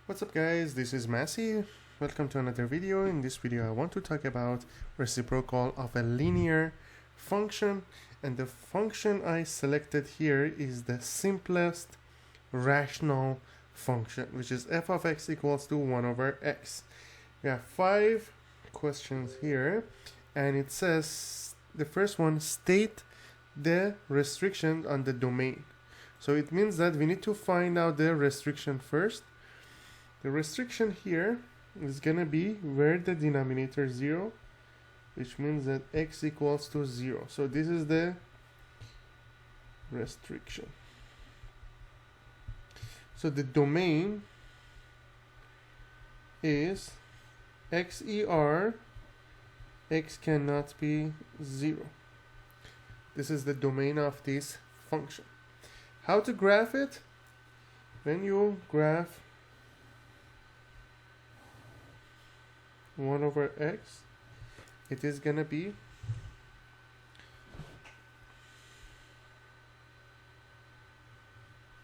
What's up guys, this is Massey. Welcome to another video. In this video I want to talk about reciprocal of a linear function, and the function I selected here is the simplest rational function, which is f of x equals to 1 over x. We have 5 questions here, and it says the first one, state the restriction on the domain. So it means that we need to find out the restriction first. The restriction here is going to be where the denominator is 0, which means that x equals to 0. So this is the restriction. So the domain is xer, x cannot be 0. This is the domain of this function. How to graph it? When you graph 1 over x, it is gonna be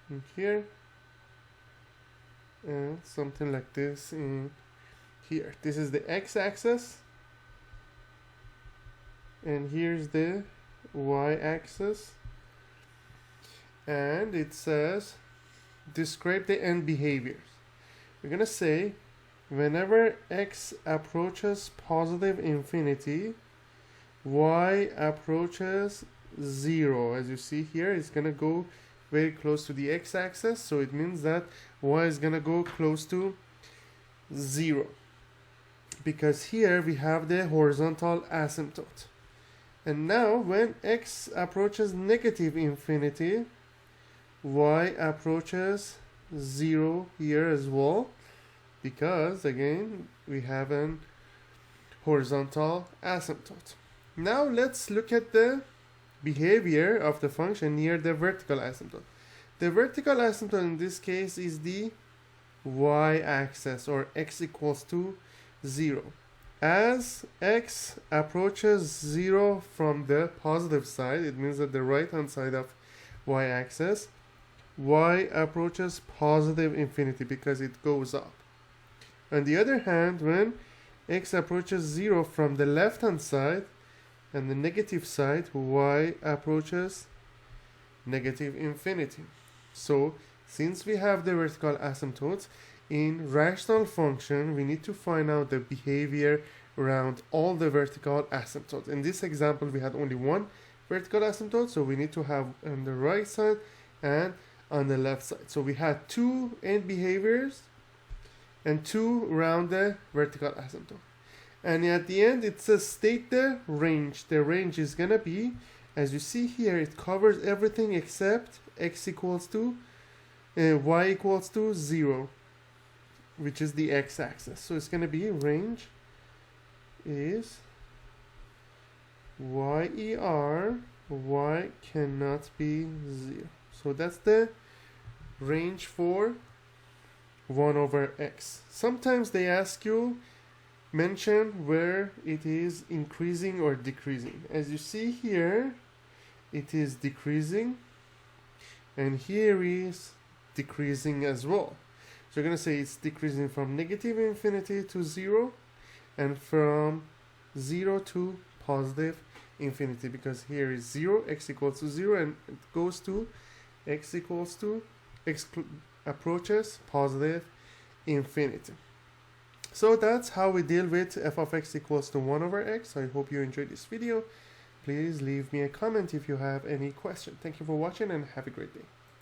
in here and something like this in here. This is the x-axis, and here's the y-axis, and it says describe the end behaviors. We're gonna say whenever x approaches positive infinity, y approaches 0. As you see here, it's gonna go very close to the x-axis, so it means that y is gonna go close to 0, because here we have the horizontal asymptote. And now when x approaches negative infinity, y approaches 0 here as well, because again we have an horizontal asymptote. Now let's look at the behavior of the function near the vertical asymptote. The vertical asymptote in this case is the y-axis, or x equals to 0. As x approaches 0 from the positive side, it means that the right hand side of y-axis, y approaches positive infinity because it goes up. On the other hand, when x approaches 0 from the left hand side and the negative side, y approaches negative infinity. So since we have the vertical asymptotes in rational function, we need to find out the behavior around all the vertical asymptotes. In this example we had only one vertical asymptote, so we need to have on the right side and on the left side. So we had 2 end behaviors and 2 around the vertical asymptote. And at the end it says state the range. The range is gonna be, as you see here, it covers everything except x equals to y equals to 0, which is the x-axis. So it's gonna be range is yer, y cannot be 0. So that's the range for 1 over x. Sometimes they ask you mention where it is increasing or decreasing. As you see here, it is decreasing, and here is decreasing as well. So you're going to say it's decreasing from negative infinity to 0 and from 0 to positive infinity, because here is 0, x equals to 0, and it goes to x equals to x approaches positive infinity. So that's how we deal with f of x equals to 1 over x. I hope you enjoyed this video. Please leave me a comment if you have any question. Thank you for watching and have a great day.